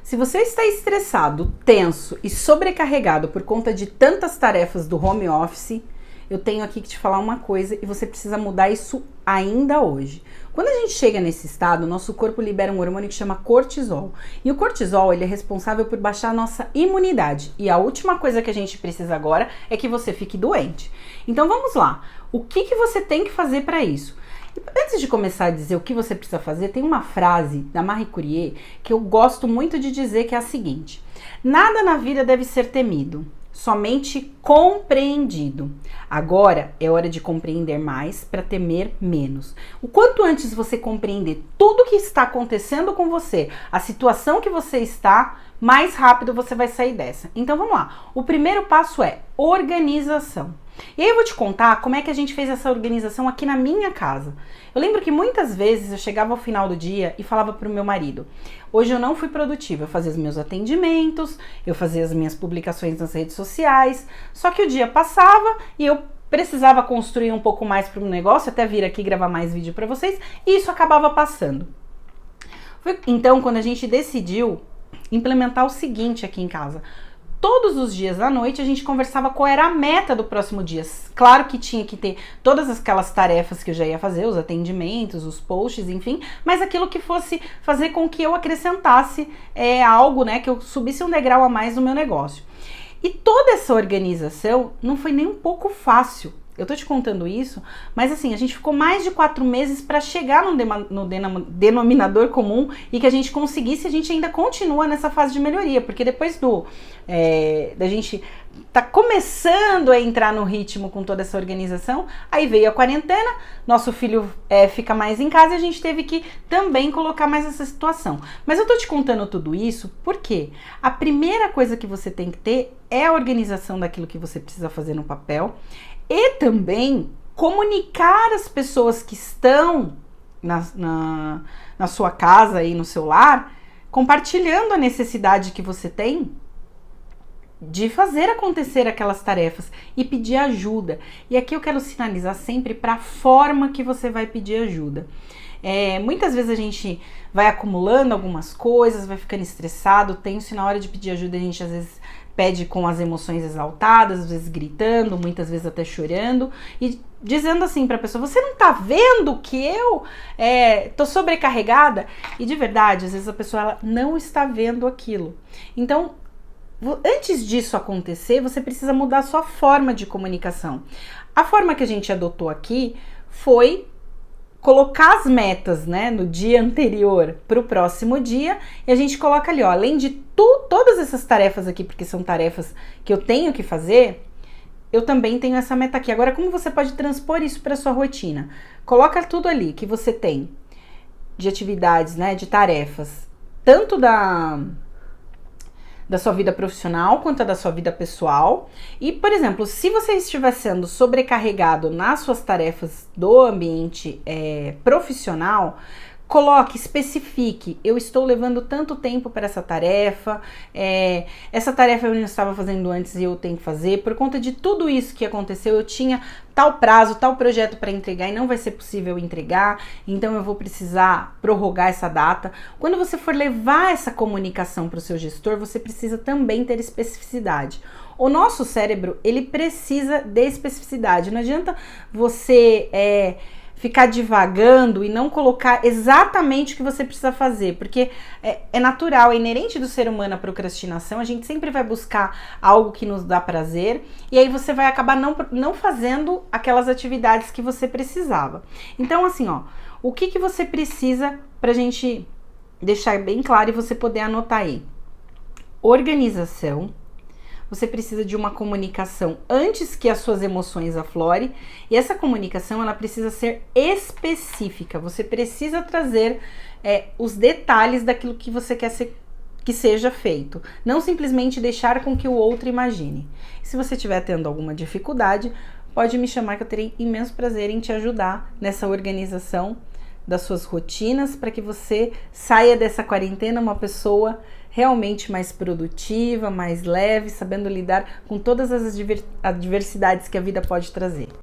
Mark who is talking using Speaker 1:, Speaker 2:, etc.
Speaker 1: Se você está estressado, tenso e sobrecarregado por conta de tantas tarefas do home office, eu tenho aqui que te falar uma coisa e você precisa mudar isso ainda hoje. Quando a gente chega nesse estado, nosso corpo libera um hormônio que chama cortisol. E o cortisol, ele é responsável por baixar a nossa imunidade. E a última coisa que a gente precisa agora é que você fique doente. Então vamos lá. O que você tem que fazer para isso? Antes de começar a dizer o que você precisa fazer, tem uma frase da Marie Curie que eu gosto muito de dizer, que é a seguinte: nada na vida deve ser temido, somente compreendido. Agora é hora de compreender mais para temer menos. O quanto antes você compreender tudo o que está acontecendo com você, a situação que você está, mais rápido você vai sair dessa. Então vamos lá. O primeiro passo é organização. E aí eu vou te contar como é que a gente fez essa organização aqui na minha casa. Eu lembro que muitas vezes eu chegava ao final do dia e falava pro meu marido: hoje eu não fui produtiva, eu fazia os meus atendimentos, eu fazia as minhas publicações nas redes sociais, só que o dia passava e eu precisava construir um pouco mais para o negócio, até vir aqui gravar mais vídeo para vocês, e isso acabava passando. Foi então quando a gente decidiu implementar o seguinte aqui em casa. Todos os dias à noite a gente conversava qual era a meta do próximo dia. Claro que tinha que ter todas aquelas tarefas que eu já ia fazer, os atendimentos, os posts, enfim, mas aquilo que fosse fazer com que eu acrescentasse algo, né, que eu subisse um degrau a mais no meu negócio. E toda essa organização não foi nem um pouco fácil. Eu tô te contando isso, mas assim, a gente ficou mais de 4 meses para chegar no denominador comum e que a gente conseguisse. A gente ainda continua nessa fase de melhoria, porque depois da gente tá começando a entrar no ritmo com toda essa organização, aí veio a quarentena, nosso filho fica mais em casa e a gente teve que também colocar mais essa situação. Mas eu tô te contando tudo isso porque a primeira coisa que você tem que ter é a organização daquilo que você precisa fazer no papel, e também comunicar as pessoas que estão na sua casa e no seu lar, compartilhando a necessidade que você tem de fazer acontecer aquelas tarefas e pedir ajuda. E aqui eu quero sinalizar sempre para a forma que você vai pedir ajuda. Muitas vezes a gente vai acumulando algumas coisas, vai ficando estressado, tenso, e na hora de pedir ajuda a gente às vezes pede com as emoções exaltadas, às vezes gritando, muitas vezes até chorando e dizendo assim pra pessoa: você não tá vendo que eu tô sobrecarregada? E de verdade, às vezes a pessoa ela não está vendo aquilo. Então, antes disso acontecer, você precisa mudar a sua forma de comunicação. A forma que a gente adotou aqui foi colocar as metas, né, no dia anterior para o próximo dia, e a gente coloca ali, ó, além de todas essas tarefas aqui, porque são tarefas que eu tenho que fazer, eu também tenho essa meta aqui. Agora, como você pode transpor isso para sua rotina? Coloca tudo ali que você tem de atividades, né, de tarefas, tanto da sua vida profissional quanto da sua vida pessoal. E, por exemplo, se você estiver sendo sobrecarregado nas suas tarefas do ambiente profissional, coloque, especifique: eu estou levando tanto tempo para essa tarefa eu não estava fazendo antes e eu tenho que fazer, por conta de tudo isso que aconteceu, eu tinha tal prazo, tal projeto para entregar e não vai ser possível entregar, então eu vou precisar prorrogar essa data. Quando você for levar essa comunicação para o seu gestor, você precisa também ter especificidade. O nosso cérebro, ele precisa de especificidade. Não adianta você ficar divagando e não colocar exatamente o que você precisa fazer, porque é natural, é inerente do ser humano a procrastinação. A gente sempre vai buscar algo que nos dá prazer, e aí você vai acabar não fazendo aquelas atividades que você precisava. Então, assim, ó, o que você precisa pra gente deixar bem claro e você poder anotar aí? Organização. Você precisa de uma comunicação antes que as suas emoções aflorem, e essa comunicação ela precisa ser específica. Você precisa trazer os detalhes daquilo que você quer que seja feito, não simplesmente deixar com que o outro imagine. Se você estiver tendo alguma dificuldade, pode me chamar que eu terei imenso prazer em te ajudar nessa organização das suas rotinas, para que você saia dessa quarentena uma pessoa realmente mais produtiva, mais leve, sabendo lidar com todas as adversidades que a vida pode trazer.